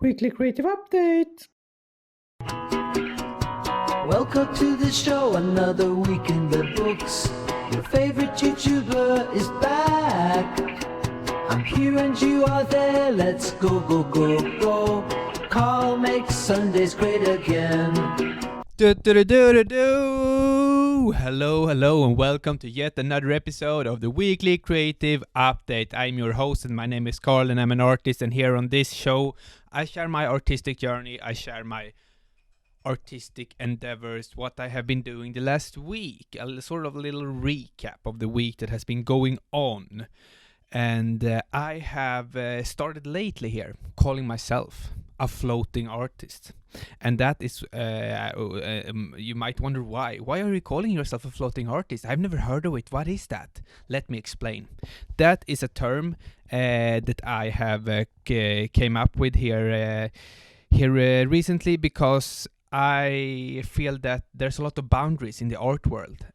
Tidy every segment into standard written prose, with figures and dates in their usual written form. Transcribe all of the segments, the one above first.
Weekly Creative Update. Welcome to the show, another week in the books. Your favorite YouTuber is back. I'm here and you are there, let's go, go, go, go. Carl makes Sundays great again. Hello, and welcome to yet another episode of the Weekly Creative Update. I'm your host, and my name is Carl, and I'm an artist. And here on this show, I share my artistic journey. I share my artistic endeavors, what I have been doing the last week, a sort of little recap of the week that has been going on. And I have started lately here calling myself a floating artist. And that is, you might wonder why. Why are you calling yourself a floating artist? I've never heard of it. What is that? Let me explain. That is a term that I have came up with here recently because I feel that there's a lot of boundaries in the art world.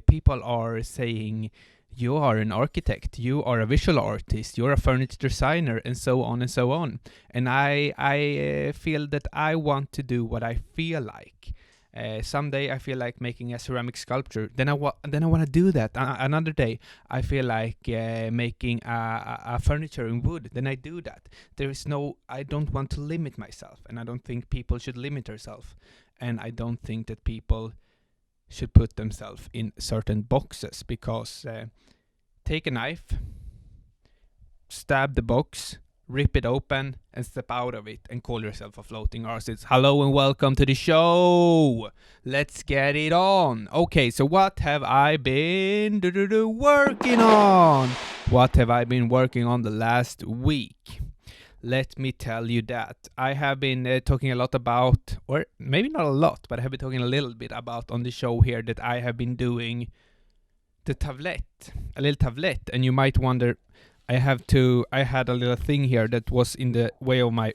People are saying, you are an architect, you are a visual artist, you're a furniture designer, and so on and so on. And I feel that I want to do what I feel like. Someday I feel like making a ceramic sculpture. Then I want to do that. Another day I feel like making a furniture in wood. Then I do that. I don't want to limit myself, and I don't think people should limit themselves. And I don't think that people should put themselves in certain boxes, because take a knife, stab the box, rip it open, and step out of it and call yourself a floating artist. Hello and welcome to the show. Let's get it on. Okay, so what have I been working on? What have I been working on the last week? Let me tell you that. I have been talking a lot about, or maybe not a lot, but I have been talking a little bit about on the show here that I have been doing the tablette, a little tablette, and you might wonder, I had a little thing here that was in the way of my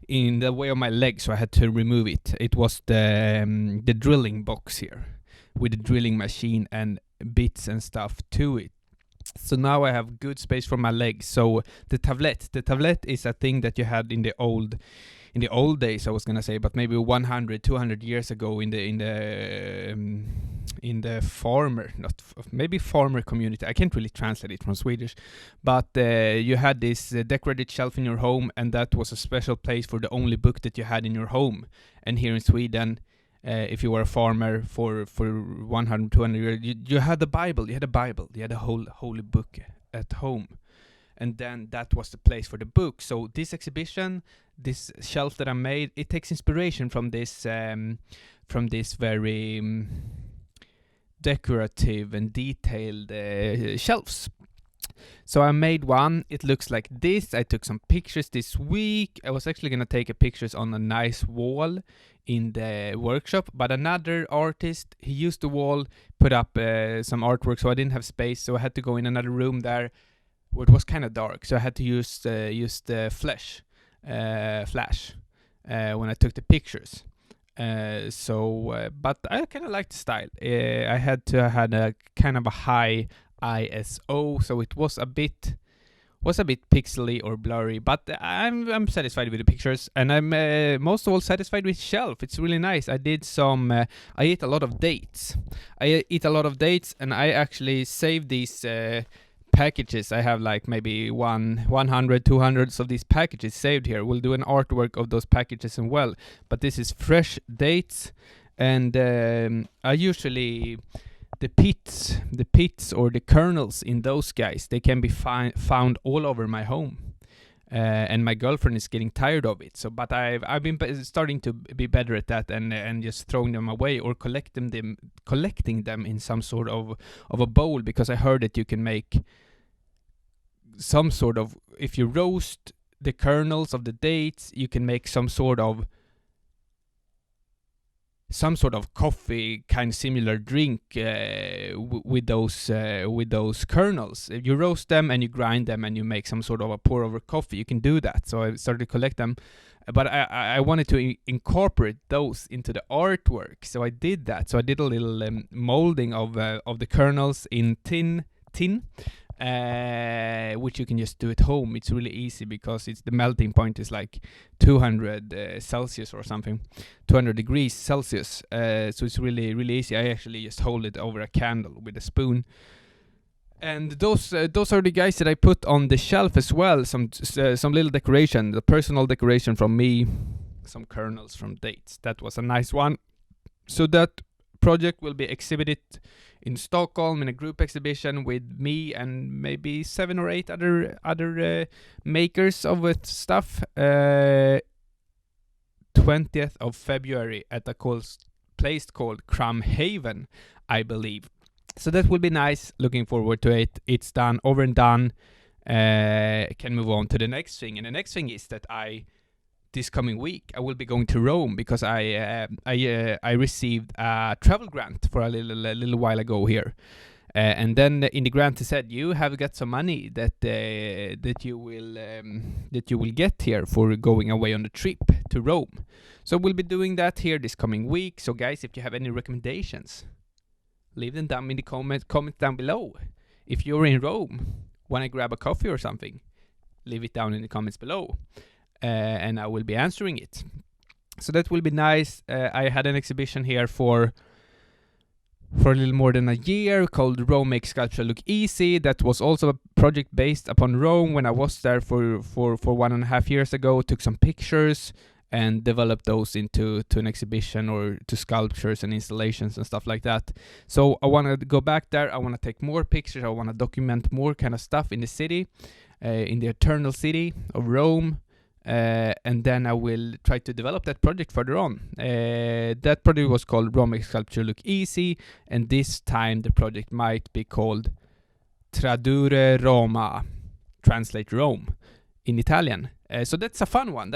leg, so I had to remove it. It was the drilling box here with the drilling machine and bits and stuff to it. So now I have good space for my legs. So the tablette is a thing that you had in the old days, I was gonna say, but maybe 100, 200 years ago in the farmer community. I can't really translate it from Swedish, but you had this decorated shelf in your home, and that was a special place for the only book that you had in your home. And here in Sweden, if you were a farmer for 100, 200 years, you had the Bible. You had a whole holy book at home. And then that was the place for the book. So this exhibition, this shelf that I made, it takes inspiration from this very decorative and detailed shelves. So I made one. It looks like this. I took some pictures this week. I was actually going to take pictures on a nice wall in the workshop, but another artist, he used the wall, put up some artwork, so I didn't have space, so I had to go in another room there where it was kind of dark, so I had to use the flash when I took the pictures. But I kind of liked the style. I had a kind of a high ISO, so it was a bit pixely or blurry, but I'm satisfied with the pictures, and I'm most of all satisfied with shelf. It's really nice. I ate a lot of dates. And I actually saved these packages. I have like maybe 100, 200 of these packages saved here. We'll do an artwork of those packages as well. But this is fresh dates, and I usually the pits or the kernels in those guys, they can be found all over my home. And my girlfriend is getting tired of it. So, but I've been starting to be better at that, and just throwing them away or collecting them in some sort of a bowl, because I heard that you can make some sort of, if you roast the kernels of the dates, you can make some sort of coffee kind of similar drink with those kernels. If you roast them and you grind them and you make some sort of a pour over coffee, you can do that. So I started to collect them, but I wanted to incorporate those into the artwork. So I did that. So I did a little molding of the kernels in tin, which you can just do at home. It's really easy because the melting point is like 200 Celsius or something, 200 degrees Celsius. So it's really, really easy. I actually just hold it over a candle with a spoon. And those are the guys that I put on the shelf as well. Some little decoration, the personal decoration from me, some kernels from dates. That was a nice one. So that project will be exhibited in Stockholm in a group exhibition with me and maybe 7 or 8 other makers of it stuff. 20th of February at a place called Crumhaven, I believe. So that will be nice. Looking forward to it. It's done, over and done. Can move on to the next thing. And the next thing is that this coming week, I will be going to Rome because I received a travel grant for a little while ago here, and then in the grant it said you have got some money that you will get here for going away on the trip to Rome. So we'll be doing that here this coming week. So guys, if you have any recommendations, leave them down in the comments down below. If you're in Rome, want to grab a coffee or something, leave it down in the comments below. And I will be answering it. So that will be nice. I had an exhibition here for a little more than a year called Rome Makes Sculpture Look Easy. That was also a project based upon Rome. When I was there for 1.5 years ago, took some pictures and developed those into an exhibition or to sculptures and installations and stuff like that. So I want to go back there. I want to take more pictures. I want to document more kind of stuff in the city, in the eternal city of Rome. And then I will try to develop that project further on. That project was called Rome Makes Sculpture Look Easy, and this time the project might be called Tradurre Roma, translate Rome, in Italian. So that's a fun one.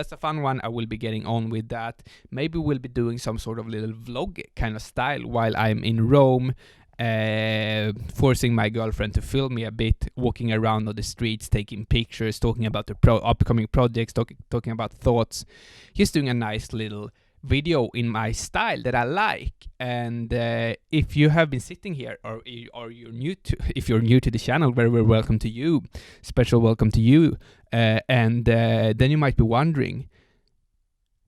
I will be getting on with that. Maybe we'll be doing some sort of little vlog kind of style while I'm in Rome, forcing my girlfriend to film me a bit, walking around on the streets, taking pictures, talking about the upcoming projects, talking about thoughts, just doing a nice little video in my style that I like. And if you have been sitting here, or you're new to, if you're new to the channel, very welcome to you, special welcome to you. And then you might be wondering,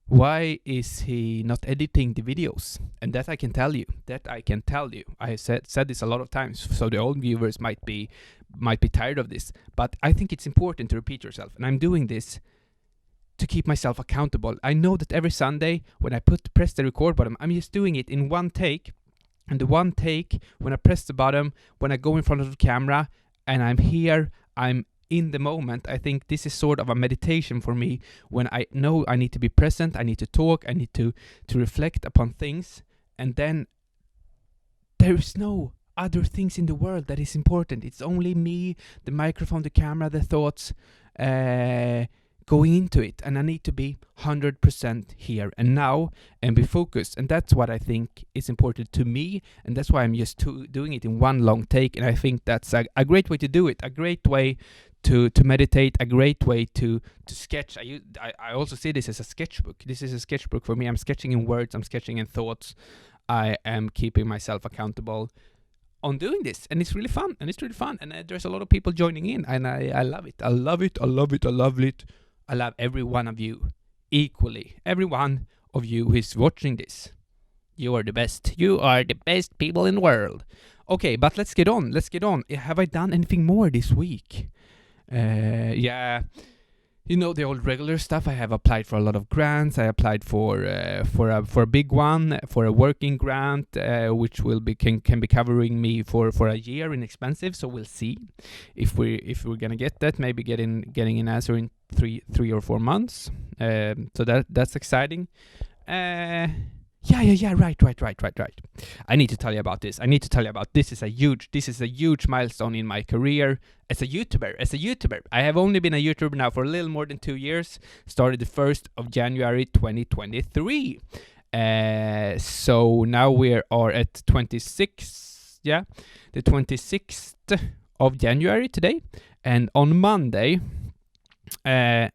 why is he not editing the videos? And that I can tell you. I have said this a lot of times, so the old viewers might be tired of this. But I think it's important to repeat yourself, and I'm doing this to keep myself accountable. I know that every Sunday when I press the record button, I'm just doing it in one take. And the one take, when I press the button, when I go in front of the camera, and I'm here, I'm in the moment. I think this is sort of a meditation for me when I know I need to be present, I need to talk, I need to reflect upon things, and then there is no other things in the world that is important. It's only me, the microphone, the camera, the thoughts going into it, and I need to be 100% here and now and be focused. And that's what I think is important to me, and that's why I'm just doing it in one long take. And I think that's a great way to do it, a great way to meditate, a great way to sketch. I also see this as a sketchbook. This is a sketchbook for me. I'm sketching in words, I'm sketching in thoughts. I am keeping myself accountable on doing this, and it's really fun, and there's a lot of people joining in, and I love it. I love every one of you equally. Every one of you who is watching this, you are the best. You are the best people in the world. Okay, but let's get on. Have I done anything more this week? Yeah, you know, the old regular stuff. I have applied for a lot of grants. I applied for a big one, for a working grant, which can be covering me for a year in expensive. So we'll see if we're gonna get that. Maybe getting an answer in three or 4 months. So that's exciting. Yeah. Right. I need to tell you about this. This is a huge milestone in my career as a YouTuber. I have only been a YouTuber now for a little more than 2 years. Started the 1st of January 2023. So now we are at 26. Yeah, the 26th of January today, and on Monday, I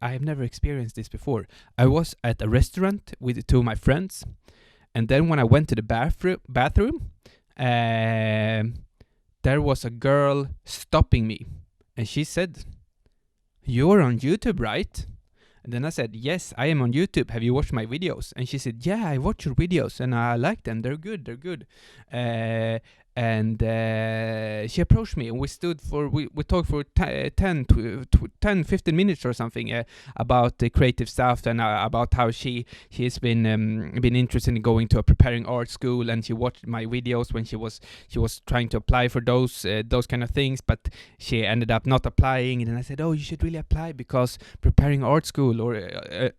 have never experienced this before. I was at a restaurant with 2 of my friends, and then when I went to the bathroom, there was a girl stopping me, and she said, "You're on YouTube, right?" And then I said, "Yes, I am on YouTube. Have you watched my videos?" And she said, "Yeah, I watch your videos and I like them. They're good. They're good." And she approached me, and we talked for 10 15 minutes or something, about the creative stuff, and about how she's been interested in going to a preparing art school, and she watched my videos when she was trying to apply for those kind of things, but she ended up not applying. And then I said, "Oh, you should really apply, because preparing art school, or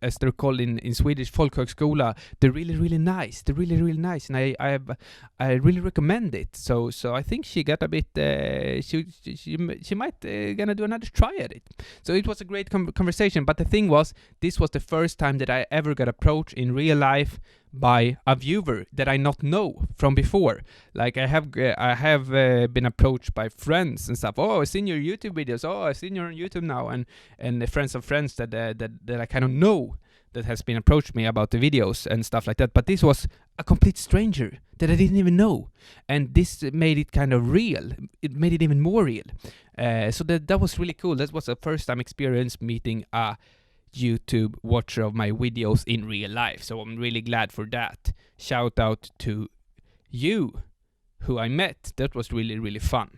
as they're called in Swedish, folkhögskola, they're really, really nice. They're really, really nice, and I really recommend it." So I think she got a bit. She might gonna do another try at it. So it was a great conversation. But the thing was, this was the first time that I ever got approached in real life by a viewer that I not know from before. Like I have been approached by friends and stuff. "Oh, I've seen your YouTube videos. Oh, I've seen you on YouTube now," and the friends of friends that I kind of know, that has been approached me about the videos and stuff like that. But this was a complete stranger that I didn't even know, and this made it kind of real. It made it even more real. So that was really cool. That was a first time experience meeting a YouTube watcher of my videos in real life. So I'm really glad for that. Shout out to you, who I met. That was really, really fun.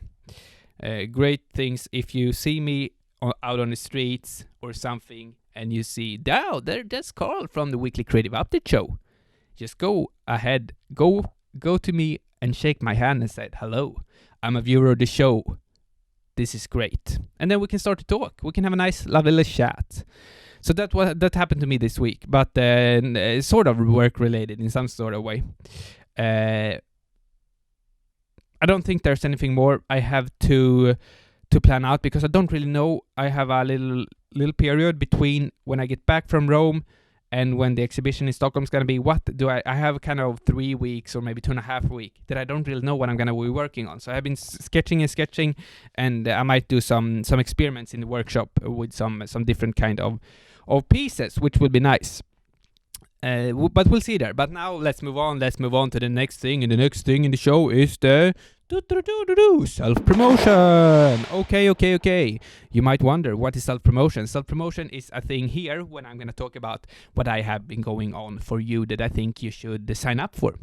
Great things if you see me out on the streets or something, and you see, that's Carl from the Weekly Creative Update Show. Just go ahead, go to me and shake my hand and say, "Hello, I'm a viewer of the show. This is great." And then we can start to talk. We can have a nice, lovely chat. So that happened to me this week, but sort of work related in some sort of way. I don't think there's anything more I have to plan out, because I don't really know. I have a little period between when I get back from Rome and when the exhibition in Stockholm is going to be. I have kind of 3 weeks or maybe 2.5 weeks that I don't really know what I'm going to be working on. So I've been sketching, and I might do some experiments in the workshop with some different kind of pieces, which will be nice. But we'll see there. But now let's move on to the next thing. And the next thing in the show is the self-promotion. Okay. You might wonder, what is self-promotion? Self-promotion is a thing here when I'm going to talk about what I have been going on for you that I think you should sign up for.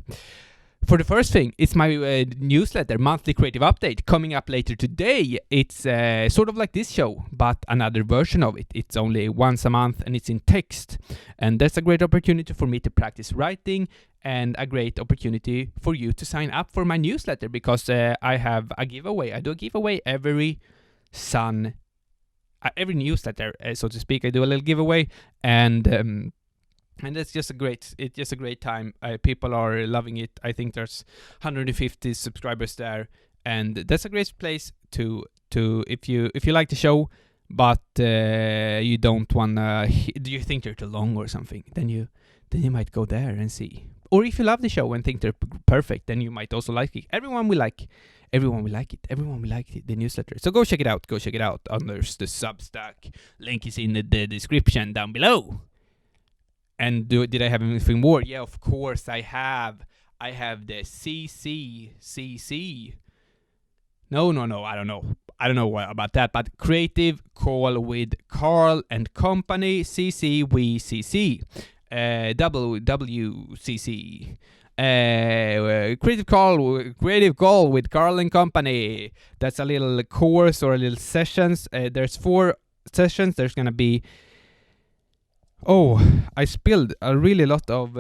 For the first thing, it's my newsletter, Monthly Creative Update, coming up later today. It's sort of like this show, but another version of it. It's only once a month, and it's in text. And that's a great opportunity for me to practice writing, and a great opportunity for you to sign up for my newsletter, because I have a giveaway. I do a giveaway every newsletter, so to speak. I do a little giveaway, and it's just a great time. People are loving it. I think there's 150 subscribers there, and that's a great place to if you like the show, but you don't wanna. Do you think they're too long or something? Then you might go there and see. Or if you love the show and think they're perfect, then you might also like it. Everyone will like it, the newsletter. So go check it out. Under the Substack. Link is in the description down below. And did I have anything more? Yeah, of course I have. I have the CC. No, I don't know. I don't know about that, but Creative Call with Carl and Company, CCWCC, WWCC. Creative Call with Carl and Company. That's a little course or a little sessions. There's 4 sessions. There's gonna be. I spilled a really lot of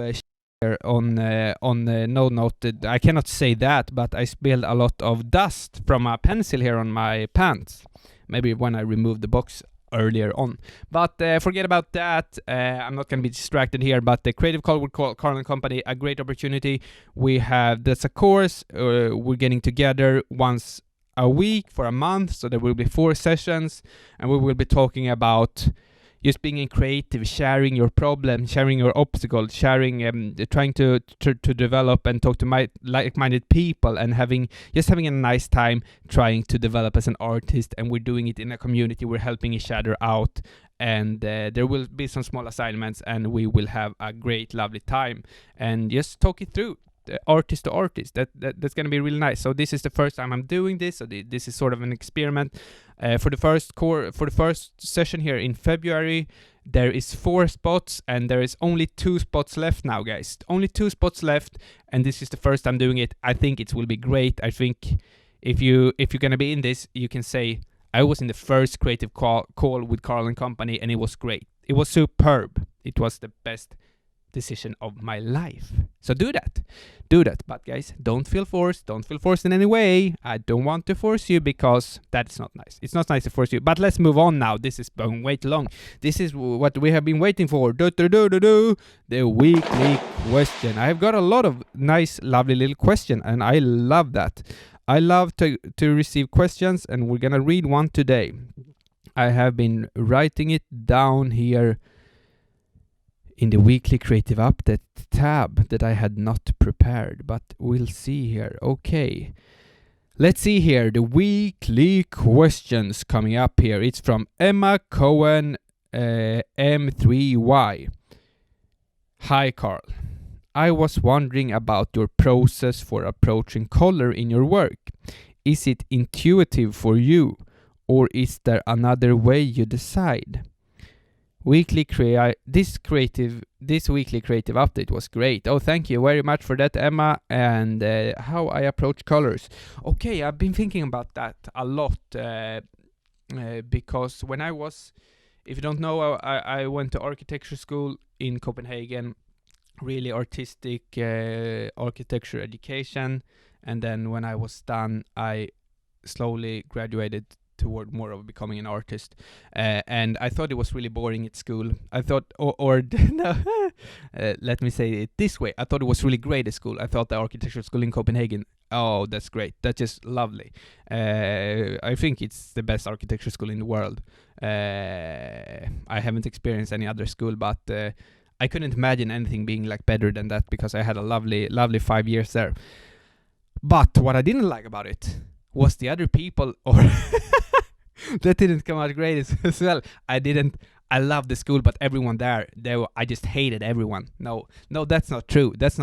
on no note. I cannot say that, but I spilled a lot of dust from a pencil here on my pants. Maybe when I removed the box earlier on. But forget about that. I'm not going to be distracted here. But the Creative Call with Carl and Company, a great opportunity. That's a course. We're getting together once a week for a month. So there will be 4 sessions. And we will be talking about just being creative, sharing your problems, sharing your obstacles, sharing, trying to develop and talk to like-minded people, and having a nice time trying to develop as an artist. And we're doing it in a community. We're helping each other out, and there will be some small assignments, and we will have a great, lovely time and just talk it through. artist to artist. That's gonna be really nice. So this is the first time I'm doing this. So this is sort of an experiment. For the first session here in February, there is 4 spots, and there is only 2 spots left now, guys. Only 2 spots left, and this is the first time doing it. I think it will be great. I think if you're gonna be in this, you can say I was in the first creative call with Carl and Company, and it was great. It was superb. It was the best decision of my life. So do that. But guys, don't feel forced in any way. I don't want to force you, because that's not nice. It's not nice to force you. But let's move on now. This is going way too long. This is what we have been waiting for. The weekly question. I've got a lot of nice, lovely little questions, and I love that. I love to receive questions, and we're gonna read one today. I have been writing it down here in the weekly creative update tab that I had not prepared, but we'll see here. Okay, let's see here. The weekly questions coming up here. It's from Emma Cohen M3Y. Hi Carl, I was wondering about your process for approaching color in your work. Is it intuitive for you, or is there another way you decide? This weekly creative update was great. Oh, thank you very much for that, Emma. And how I approach colors. Okay, I've been thinking about that a lot, because when I was, if you don't know, I went to architecture school in Copenhagen, really artistic architecture education, and then when I was done, I slowly graduated toward more of becoming an artist, and I thought it was really boring at school. I thought, no, let me say it this way, I thought it was really great at school. I thought the architecture school in Copenhagen, oh, that's great, that's just lovely. I think it's the best architecture school in the world. I haven't experienced any other school, but I couldn't imagine anything being like better than that, because I had a lovely 5 years there. But what I didn't like about it was the other people, or that didn't come out great as well. I loved the school, but everyone there, I just hated everyone. No, that's not true. That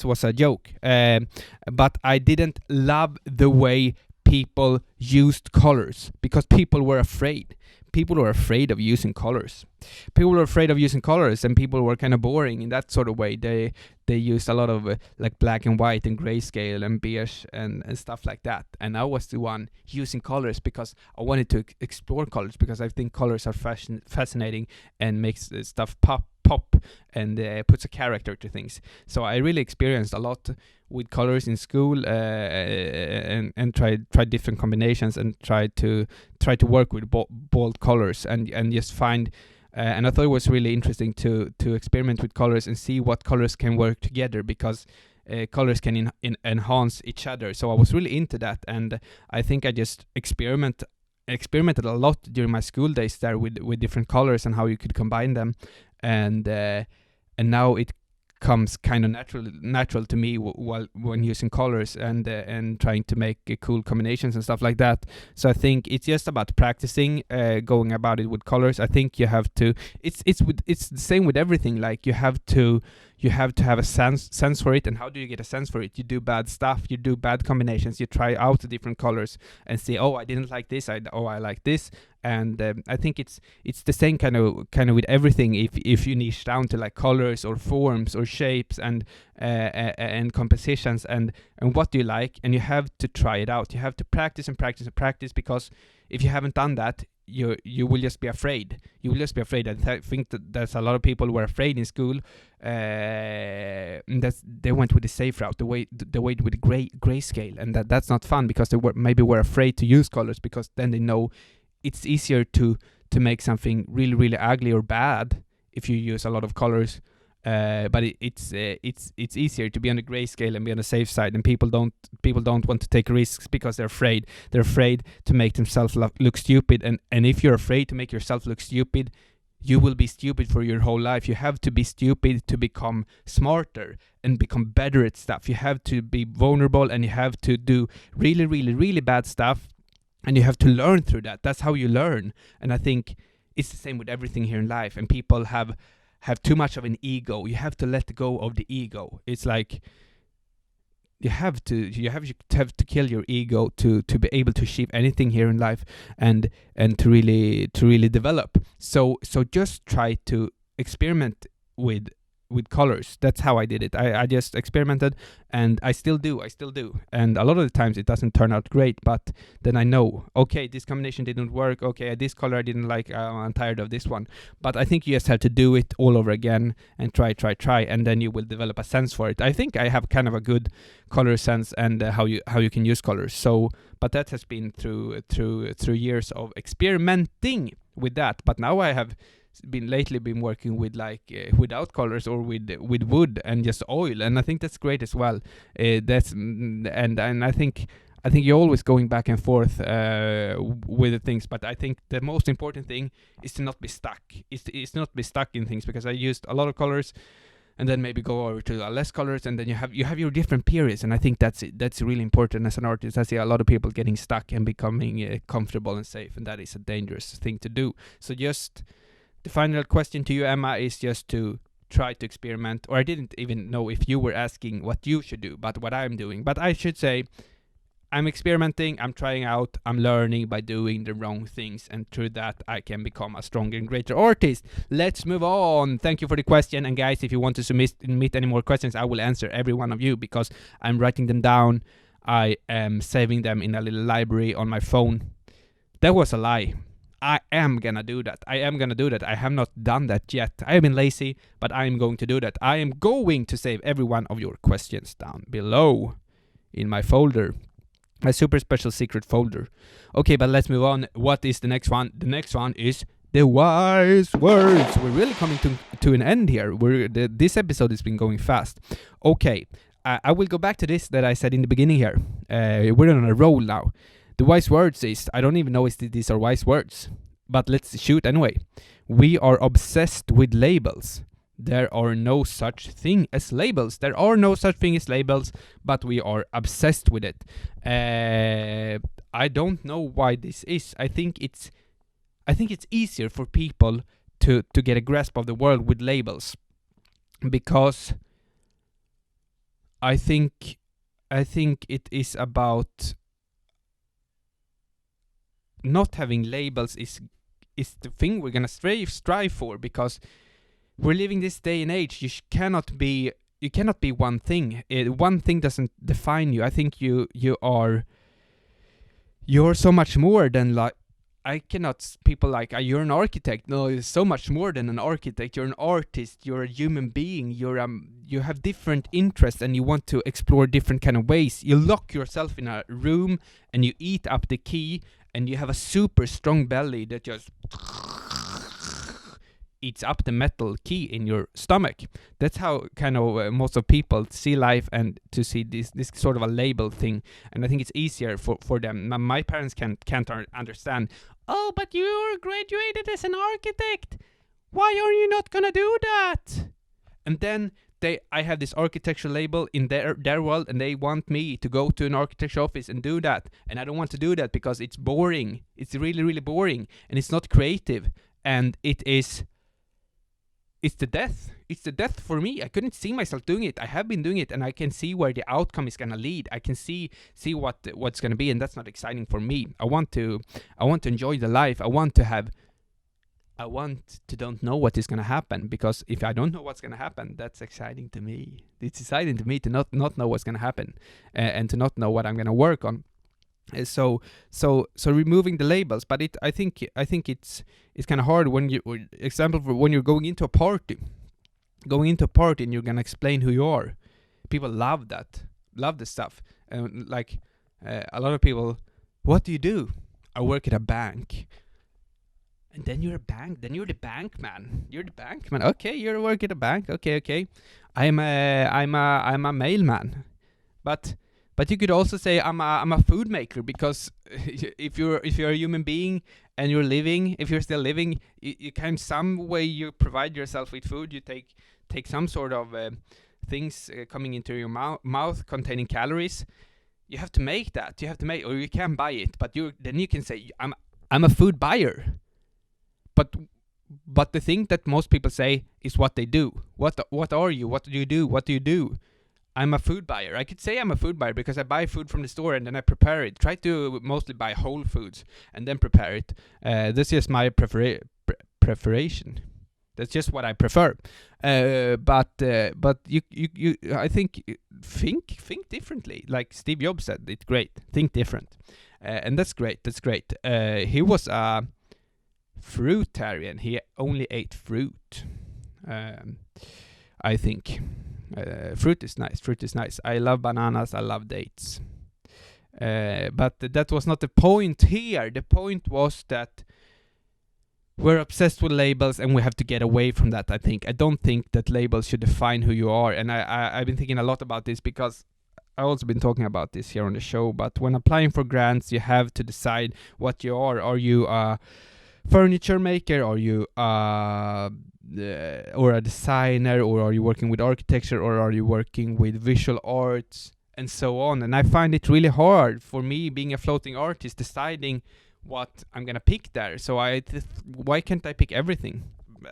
was a joke. But I didn't love the way people used colors, because people were afraid. People were afraid of using colors. And people were kind of boring in that sort of way. They used a lot of like black and white and grayscale and beige and stuff like that. And I was the one using colors because I wanted to explore colors, because I think colors are fascinating and makes stuff pop and puts a character to things. So I really experienced a lot with colors in school, and tried different combinations, and tried to work with bold colors and just find. And I thought it was really interesting to experiment with colors and see what colors can work together, because colors can enhance each other. So I was really into that, and I think I just experimented a lot during my school days there with different colors and how you could combine them, and now it comes kind of natural to me when using colors and trying to make cool combinations and stuff like that. So I think it's just about practicing, going about it with colors. I think you have to. It's the same with everything. Like you have to have a sense for it. And how do you get a sense for it? You do bad stuff. You do bad combinations. You try out the different colors and say, oh, I didn't like this. I like this. And I think it's the same kind of with everything. If you niche down to like colors or forms or shapes and compositions and what do you like, and you have to try it out. You have to practice and practice and practice, because if you haven't done that, you will just be afraid. You will just be afraid. I think that there's a lot of people who were afraid in school. They went with the safe route, the way with the grayscale, and that's not fun, because they were afraid to use colors, because then they know it's easier to make something really, really ugly or bad if you use a lot of colors. But it's easier to be on the grayscale and be on the safe side, and people don't want to take risks because they're afraid. They're afraid to make themselves look stupid, and if you're afraid to make yourself look stupid, you will be stupid for your whole life. You have to be stupid to become smarter and become better at stuff. You have to be vulnerable, and you have to do really, really, really bad stuff, and you have to learn through that. That's how you learn. And I think it's the same with everything here in life, and people have have too much of an ego. You have to let go of the ego. It's like you have to kill your ego to be able to achieve anything here in life, and to really develop. So just try to experiment with colors. That's how I did it. I just experimented, and I still do. And a lot of the times it doesn't turn out great, but then I know, okay, this combination didn't work. Okay, this color I didn't like. I'm tired of this one. But I think you just have to do it all over again and try, and then you will develop a sense for it. I think I have kind of a good color sense and how you can use colors. So, but that has been through years of experimenting with that. But now I have been working with without colors, or with wood and just oil, and I think that's great as well. And I think you're always going back and forth with the things, but I think the most important thing is to not be stuck. It's not be stuck in things, because I used a lot of colors and then maybe go over to less colors, and then you have your different periods, and I think that's really important as an artist. I see a lot of people getting stuck and becoming comfortable and safe, and that is a dangerous thing to do. So just the final question to you, Emma, is just to try to experiment. Or I didn't even know if you were asking what you should do, but what I'm doing. But I should say, I'm experimenting, I'm trying out, I'm learning by doing the wrong things, and through that I can become a stronger and greater artist. Let's move on. Thank you for the question. And guys, if you want to submit any more questions, I will answer every one of you, because I'm writing them down. I am saving them in a little library on my phone. That was a lie. I am gonna do that. I have not done that yet. I have been lazy, but I am going to do that. I am going to save every one of your questions down below in my folder. My super special secret folder. Okay, but let's move on. What is the next one? The next one is the wise words. We're really coming to an end here. This episode has been going fast. Okay, I will go back to this that I said in the beginning here. We're on a roll now. The wise words is, I don't even know if these are wise words, but let's shoot anyway. We are obsessed with labels. There are no such thing as labels. There are no such thing as labels, but we are obsessed with it. I don't know why this is. I think it's easier for people to get a grasp of the world with labels, because I think it is about not having labels is the thing we're gonna strive for, because we're living this day and age. You cannot be one thing. One thing doesn't define you. I think you're so much more than people like you're an architect. No, it's so much more than an architect. You're an artist. You're a human being. You have different interests, and you want to explore different kind of ways. You lock yourself in a room and you eat up the key, and you have a super strong belly that just eats up the metal key in your stomach. That's how kind of most of people see life, and to see this sort of a label thing. And I think it's easier for them. My parents can't understand. Oh, but you're graduated as an architect. Why are you not gonna do that? And then I have this architecture label in their world, and they want me to go to an architecture office and do that. And I don't want to do that because it's boring. It's really, really boring, and it's not creative. And it's the death. It's the death for me. I couldn't see myself doing it. I have been doing it, and I can see where the outcome is gonna lead. I can see what's gonna be, and that's not exciting for me. I want to enjoy the life. I want to don't know what is gonna happen, because if I don't know what's gonna happen, that's exciting to me. It's exciting to me to not know what's gonna happen, and to not know what I'm gonna work on. So removing the labels, but I think it's kind of hard when when you're going into a party and you're gonna explain who you are. People love this stuff, and a lot of people, what do you do? I work at a bank. And then you're the bank man. You're the bank man. Okay, you're working at a bank. Okay. I'm a mailman. But you could also say I'm a food maker, because if you're a human being and you're living, if you're still living, you can some way you provide yourself with food. You take some sort of things coming into your mouth containing calories. You have to make that. Or you can buy it. But then you can say I'm a food buyer. But the thing that most people say is what they do. What are you? What do you do? What do you do? I'm a food buyer. I could say I'm a food buyer because I buy food from the store and then I prepare it. Try to mostly buy whole foods and then prepare it. This is my preparation. That's just what I prefer. But you I think differently. Like Steve Jobs said, it's great. Think different, and that's great. That's great. He was a fruitarian. He only ate fruit. I think fruit is nice. Fruit is nice. I love bananas. I love dates. But that was not the point here. The point was that we're obsessed with labels and we have to get away from that, I think. I don't think that labels should define who you are. And I've been thinking a lot about this because I've also been talking about this here on the show. But when applying for grants, you have to decide what you are. Are you a furniture maker? Are you or a designer? Or are you working with architecture? Or are you working with visual arts? And so on. And I find it really hard for me, being a floating artist, deciding what I'm gonna pick there. So why can't I pick everything?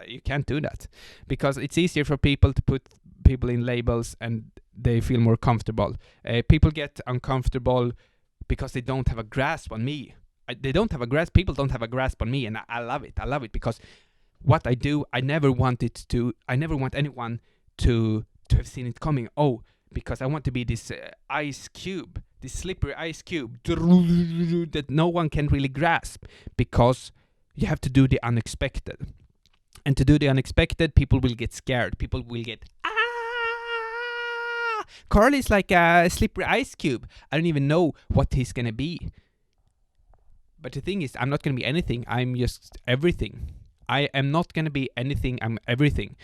You can't do that because it's easier for people to put people in labels and they feel more comfortable. People get uncomfortable because they don't have a grasp on me. People don't have a grasp on me, and I love it. I love it because what I do, I never want anyone to have seen it coming. Oh, because I want to be this ice cube, this slippery ice cube that no one can really grasp, because you have to do the unexpected. And to do the unexpected, people will get scared. People will get, Carl is like a slippery ice cube. I don't even know what he's going to be. But the thing is, I'm not going to be anything. I'm just everything. I am not going to be anything. I'm everything.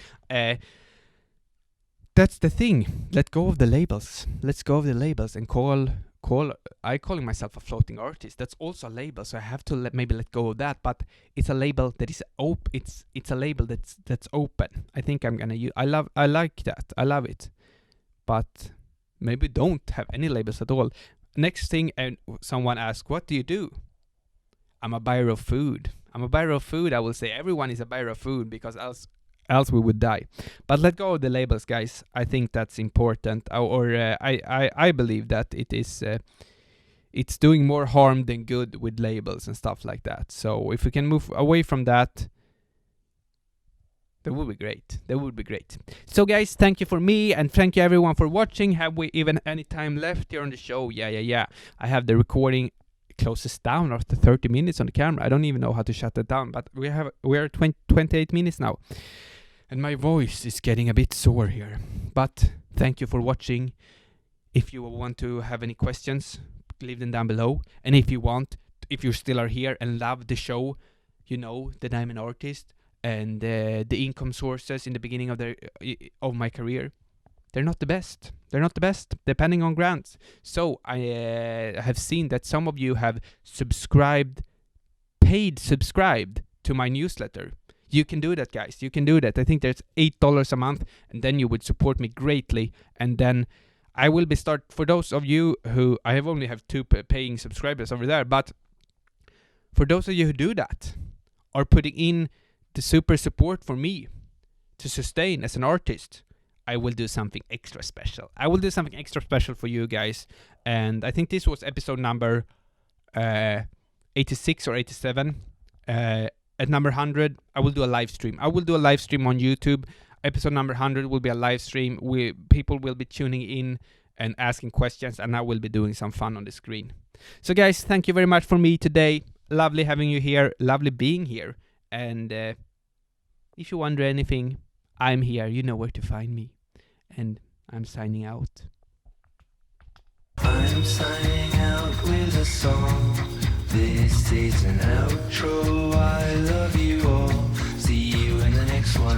That's the thing. Let go of the labels. Let's go of the labels and I'm calling myself a floating artist. That's also a label, so I have to maybe let go of that. But it's a label that is open. It's a label that's open. I think I'm gonna use. I like that. I love it. But maybe don't have any labels at all. Next thing, and someone asks, "What do you do?" I'm a buyer of food. I will say everyone is a buyer of food because else we would die. But let go of the labels, guys. I think that's important. I believe that it is it's doing more harm than good with labels and stuff like that. So if we can move away from that, that would be great. So guys, thank you for me, and thank you everyone for watching. Have we even any time left here on the show? Yeah. I have the recording closes down after 30 minutes on the camera. I don't even know how to shut it down, but we are 28 minutes now. And my voice is getting a bit sore here. But thank you for watching. If you want to have any questions, leave them down below. And if you still are here and love the show, you know that I'm an artist, and the income sources in the beginning of my career, they're not the best. Depending on grants. So I have seen that some of you have paid subscribed to my newsletter. You can do that, guys. You can do that. I think there's $8 a month, and then you would support me greatly. And then I will be for those of you who, I only have 2 paying subscribers over there, but for those of you who do that, are putting in the super support for me to sustain as an artist, I will do something extra special. For you guys. And I think this was episode number 86 or 87. At number 100, I will do a live stream. on YouTube. Episode number 100 will be a live stream. People will be tuning in and asking questions, and I will be doing some fun on the screen. So guys, thank you very much for me today. Lovely having you here. Lovely being here. And if you wonder anything, I'm here. You know where to find me. And I'm signing out. I'm signing out with a song. This is an outro. I love you all. See you in the next one.